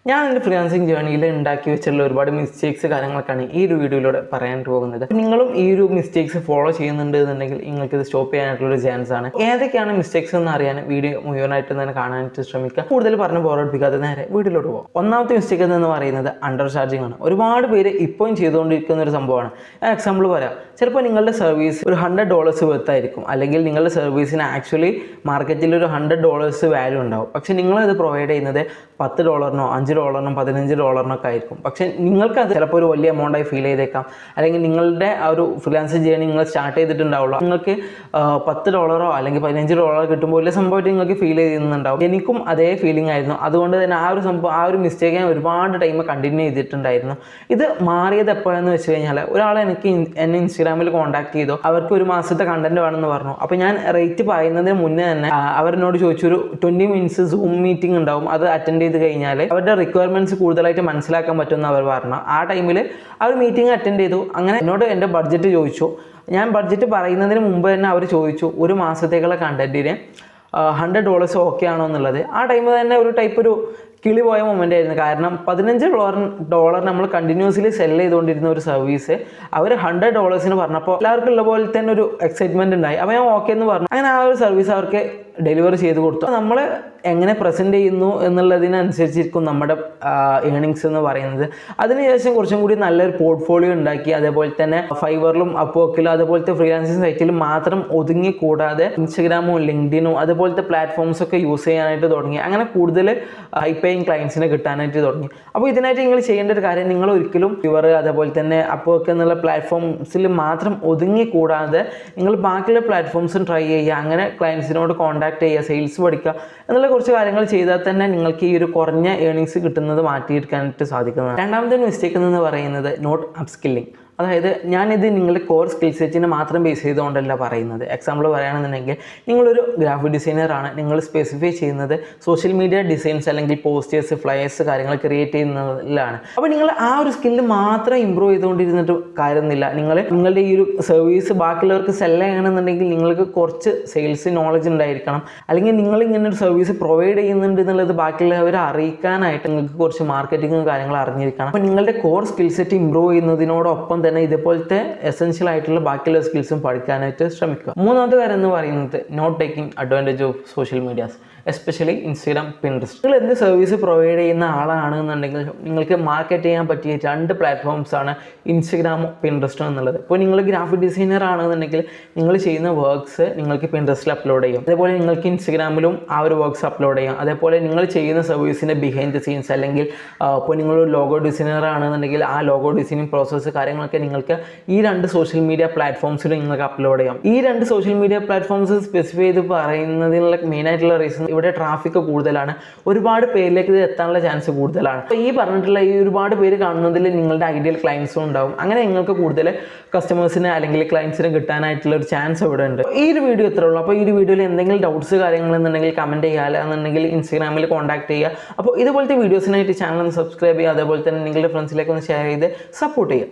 ഞാൻ എൻ്റെ ഫ്രീലാൻസിങ് ജേർണിയിൽ ഉണ്ടാക്കി വെച്ചിട്ടുള്ള ഒരുപാട് മിസ്റ്റേക്സ് കാര്യങ്ങളൊക്കെയാണ് ഈ ഒരു വീഡിയോയിലൂടെ പറയാൻ പോകുന്നത്. നിങ്ങളും ഈ ഒരു മിസ്റ്റേക്സ് ഫോളോ ചെയ്യുന്നുണ്ട് എന്നുണ്ടെങ്കിൽ നിങ്ങൾക്ക് ഇത് സ്റ്റോപ്പ് ചെയ്യാനായിട്ടുള്ളൊരു ചാൻസ് ആണ്. ഏതൊക്കെയാണ് മിസ്റ്റേക്സ് എന്ന് അറിയാൻ വീഡിയോ മുഴുവനായിട്ട് തന്നെ കാണാനായിട്ട് ശ്രമിക്കുക. കൂടുതൽ പറഞ്ഞ് ബോറടിപ്പിക്കാതെ നേരെ വീഡിയോയിലോട്ട് പോകും. ഒന്നാമത്തെ മിസ്റ്റേക്ക് എന്ന് പറയുന്നത് അണ്ടർ ചാർജിങ് ആണ്. ഒരുപാട് പേര് ഇപ്പോഴും ചെയ്തുകൊണ്ടിരിക്കുന്ന ഒരു സംഭവമാണ്. ഞാൻ എക്സാമ്പിൾ പറയാം. ചിലപ്പോൾ നിങ്ങളുടെ സർവീസ് ഒരു $100 വെർത്തായിരിക്കും, അല്ലെങ്കിൽ നിങ്ങളുടെ സർവീസിന് ആക്ച്വലി മാർക്കറ്റിൽ ഒരു $100 വാല്യൂ ഉണ്ടാവും. പക്ഷേ നിങ്ങളത് പ്രൊവൈഡ് ചെയ്യുന്നത് $10, $5, $15 ആയിരിക്കും. പക്ഷേ നിങ്ങൾക്കത് ചിലപ്പോൾ ഒരു വലിയ എമൗണ്ടായി ഫീൽ ചെയ്തേക്കാം. അല്ലെങ്കിൽ നിങ്ങളുടെ ആ ഒരു ഫ്രീലാൻസിങ് ജേർണി നിങ്ങൾ സ്റ്റാർട്ട് ചെയ്തിട്ടുണ്ടാവുള്ളൂ. നിങ്ങൾക്ക് $10 അല്ലെങ്കിൽ $15 കിട്ടുമ്പോൾ വലിയ സംഭവമായിട്ട് നിങ്ങൾക്ക് ഫീൽ ചെയ്യുന്നുണ്ടാവും. എനിക്കും അതേ ഫീലിംഗ് ആയിരുന്നു. അതുകൊണ്ട് തന്നെ ആ ഒരു മിസ്റ്റേക്ക് ഞാൻ ഒരുപാട് ടൈം കണ്ടിന്യൂ ചെയ്തിട്ടുണ്ടായിരുന്നു. ഇത് മാറിയത് എപ്പോഴാണെന്ന് വെച്ച് കഴിഞ്ഞാൽ, ഒരാൾ എന്നെ ഇൻസ്റ്റാഗ്രാമിൽ കോൺടാക്ട് ചെയ്തു. അവർക്ക് ഒരു മാസത്തെ കണ്ടന്റ് വേണമെന്ന് പറഞ്ഞു. അപ്പോൾ ഞാൻ റേറ്റ് പറയുന്നതിന് മുന്നേ തന്നെ അവരെന്നോട് ചോദിച്ചൊരു 20 മിനിറ്റ്സ് സൂം മീറ്റിംഗ് ഉണ്ടാവും. അത് അറ്റൻഡ് ചെയ്ത് കഴിഞ്ഞാൽ അവരുടെ റിക്വയർമെൻറ്റ്സ് കൂടുതലായിട്ട് മനസ്സിലാക്കാൻ പറ്റുമെന്ന് അവർ പറഞ്ഞു. ആ ടൈമിൽ ആ ഒരു മീറ്റിംഗ് അറ്റൻഡ് ചെയ്തു. അങ്ങനെ എന്നോട് എൻ്റെ ബഡ്ജറ്റ് ചോദിച്ചു. ഞാൻ ബഡ്ജറ്റ് പറയുന്നതിന് മുമ്പ് തന്നെ അവർ ചോദിച്ചു ഒരു മാസത്തേക്കുള്ള കണ്ടന്റിന് $100 ഓക്കെ ആണോ എന്നുള്ളത്. ആ ടൈമിൽ തന്നെ ഒരു കിളി പോയ മൊമെൻ്റ് ആയിരുന്നു. കാരണം $15 നമ്മൾ കണ്ടിന്യൂസ്ലി സെല് ചെയ്തുകൊണ്ടിരുന്ന ഒരു സർവീസ് അവർ $100 പറഞ്ഞപ്പോൾ എല്ലാവർക്കും ഉള്ള പോലെ തന്നെ ഒരു എക്സൈറ്റ്മെൻറ്റ് ഉണ്ടായി. അപ്പോൾ ഞാൻ ഓക്കെ എന്ന് പറഞ്ഞു. അങ്ങനെ ആ ഒരു സർവീസ് അവർക്ക് ഡെലിവറി ചെയ്ത് കൊടുത്തു. നമ്മൾ എങ്ങനെ പ്രസൻറ്റ് ചെയ്യുന്നു എന്നുള്ളതിനനുസരിച്ചിരിക്കും നമ്മുടെ ഏണിങ്സ് എന്ന് പറയുന്നത്. അതിനുശേഷം കുറച്ചും കൂടി നല്ലൊരു പോർട്ട്ഫോളിയോ ഉണ്ടാക്കി, അതേപോലെ തന്നെ ഫൈവറിലും അപ്വർക്കിലും അതുപോലത്തെ ഫ്രീലാൻസിങ് സൈറ്റിലും മാത്രം ഒതുങ്ങി കൂടാതെ ഇൻസ്റ്റഗ്രാമും ലിങ്ക്ഡിനും അതുപോലത്തെ പ്ലാറ്റ്ഫോംസൊക്കെ യൂസ് ചെയ്യാനായിട്ട് തുടങ്ങി. അങ്ങനെ കൂടുതൽ ഹൈ പേയിങ് ക്ലയൻസിനെ കിട്ടാനായിട്ട് തുടങ്ങി. അപ്പോൾ ഇതിനായിട്ട് നിങ്ങൾ ചെയ്യേണ്ട ഒരു കാര്യം, നിങ്ങൾ ഒരിക്കലും ഫൈവർ അതേപോലെ തന്നെ അപ്വർക്ക് എന്നുള്ള പ്ലാറ്റ്ഫോംസിൽ മാത്രം ഒതുങ്ങി കൂടാതെ നിങ്ങൾ ബാക്കിയുള്ള പ്ലാറ്റ്ഫോംസും ട്രൈ ചെയ്യുക. അങ്ങനെ ക്ലയൻസിനോട് കോൺടാക്ട് ചെയ്യുക, സെയിൽസ് പഠിക്കുക എന്നുള്ള കുറച്ച് കാര്യങ്ങൾ ചെയ്താൽ തന്നെ നിങ്ങൾക്ക് ഈ ഒരു കുറഞ്ഞ ഏണിങ്സ് കിട്ടുന്നത് മാറ്റിയെടുക്കാനായിട്ട് സാധിക്കുന്നതാണ്. രണ്ടാമത്തെ മിസ്റ്റേക്ക് എന്ന് പറയുന്നത് നോട്ട് അപ്സ്കില്ലിങ്. അതായത് ഞാനിത് നിങ്ങളുടെ കോർ സ്കിൽ സെറ്റിനെ മാത്രം ബേസ് ചെയ്തുകൊണ്ടല്ല പറയുന്നത്. എക്സാമ്പിൾ പറയുകയാണെന്നുണ്ടെങ്കിൽ, നിങ്ങളൊരു ഗ്രാഫിക് ഡിസൈനറാണ്. നിങ്ങൾ സ്പെസിഫൈ ചെയ്യുന്നത് സോഷ്യൽ മീഡിയ ഡിസൈൻസ് അല്ലെങ്കിൽ പോസ്റ്റേഴ്സ്, ഫ്ലയേഴ്സ് കാര്യങ്ങൾ ക്രിയേറ്റ് ചെയ്യുന്നതിലാണ്. അപ്പോൾ നിങ്ങൾ ആ ഒരു സ്കില്ല് മാത്രം ഇമ്പ്രൂവ് ചെയ്തുകൊണ്ടിരുന്നിട്ട് കാര്യമൊന്നുമില്ല. നിങ്ങളുടെ ഈ ഒരു സർവീസ് ബാക്കിയുള്ളവർക്ക് സെല് ചെയ്യണമെന്നുണ്ടെങ്കിൽ നിങ്ങൾക്ക് കുറച്ച് സെയിൽസ് നോളജ് ഉണ്ടായിരിക്കണം. അല്ലെങ്കിൽ നിങ്ങൾ ഇങ്ങനെ ഒരു സർവീസ് പ്രൊവൈഡ് ചെയ്യുന്നുണ്ട് എന്നുള്ളത് ബാക്കിയുള്ളവരെ അറിയിക്കാനായിട്ട് നിങ്ങൾക്ക് കുറച്ച് മാർക്കറ്റിങ്ങും കാര്യങ്ങൾ അറിഞ്ഞിരിക്കണം. അപ്പോൾ നിങ്ങളുടെ കോർ സ്കിൽ സെറ്റ് ഇമ്പ്രൂവ് ചെയ്യുന്നതിനോടൊപ്പം തന്നെ ഇതുപോലത്തെ എസെൻഷ്യൽ ആയിട്ടുള്ള ബാക്കിയുള്ള സ്കിൽസും പഠിക്കാനായിട്ട് ശ്രമിക്കുക. മൂന്നാമത്തെ കാര്യം എന്ന് പറയുന്നത് not taking advantage of social medias, especially Instagram, Pinterest. നിങ്ങൾ എന്ത് സർവീസ് പ്രൊവൈഡ് ചെയ്യുന്ന ആളാണെന്നുണ്ടെങ്കിൽ നിങ്ങൾക്ക് മാർക്കറ്റ് ചെയ്യാൻ പറ്റിയ 2 പ്ലാറ്റ്ഫോംസാണ് ഇൻസ്റ്റഗ്രാമും പിൻട്രസ്റ്റും എന്നുള്ളത്. ഇപ്പോൾ നിങ്ങൾ ഗ്രാഫിക് ഡിസൈനർ ആണെന്നുണ്ടെങ്കിൽ നിങ്ങൾ ചെയ്യുന്ന വർക്ക്സ് നിങ്ങൾക്ക് പിൻട്രസ്റ്റിൽ അപ്ലോഡ് ചെയ്യും. അതേപോലെ നിങ്ങൾക്ക് ഇൻസ്റ്റഗ്രാമിലും ആ ഒരു വർക്ക്സ് അപ്ലോഡ് ചെയ്യാം. അതേപോലെ നിങ്ങൾ ചെയ്യുന്ന സർവീസിൻ്റെ ബിഹൈൻഡ് ദ സീൻസ്, അല്ലെങ്കിൽ ഇപ്പോൾ നിങ്ങളൊരു ലോഗോ ഡിസൈനർ ആണെന്നുണ്ടെങ്കിൽ ആ ലോഗോ ഡിസൈനിങ് പ്രോസസ്സ് കാര്യങ്ങളൊക്കെ നിങ്ങൾക്ക് ഈ 2 സോഷ്യൽ മീഡിയ പ്ലാറ്റ്ഫോംസിൽ നിങ്ങൾക്ക് അപ്ലോഡ് ചെയ്യാം. ഈ 2 സോഷ്യൽ മീഡിയ പ്ലാറ്റ്ഫോംസ് സ്പെസിഫൈ ചെയ്ത് പറയുന്നതിനുള്ള മെയിനായിട്ടുള്ള റീസൺ, ഇവിടെ ട്രാഫിക് കൂടുതലാണ്, ഒരുപാട് പേരിലേക്ക് ഇത് എത്താനുള്ള ചാൻസ് കൂടുതലാണ്. അപ്പോൾ ഈ പറഞ്ഞിട്ടുള്ള ഈ ഒരുപാട് പേര് കാണുന്നതിൽ നിങ്ങളുടെ ഐഡിയൽ ക്ലയൻസും ഉണ്ടാവും. അങ്ങനെ നിങ്ങൾക്ക് കൂടുതൽ കസ്റ്റമേഴ്സിനെ അല്ലെങ്കിൽ ക്ലയൻസിനെ കിട്ടാനായിട്ടുള്ള ഒരു ചാൻസ് ഇവിടെ ഉണ്ട്. ഈ ഒരു വീഡിയോ ഇത്രേ ഉള്ളൂ. അപ്പോൾ ഈ ഒരു വീഡിയോയിൽ എന്തെങ്കിലും ഡൗട്ട്സ് കാര്യങ്ങളെന്നുണ്ടെങ്കിൽ കമൻറ്റ് ചെയ്യുക, അല്ലാന്നുണ്ടെങ്കിൽ ഇൻസ്റ്റാഗ്രാമിൽ കോൺടാക്ട് ചെയ്യുക. അപ്പോൾ ഇതുപോലത്തെ വീഡിയോസിനായിട്ട് ചാനൽ ഒന്ന് സബ്സ്ക്രൈബ് ചെയ്യുക. അതേപോലെ തന്നെ നിങ്ങളുടെ ഫ്രണ്ട്സിലേക്ക് ഒന്ന് ഷെയർ ചെയ്ത് സപ്പോർട്ട് ചെയ്യുക.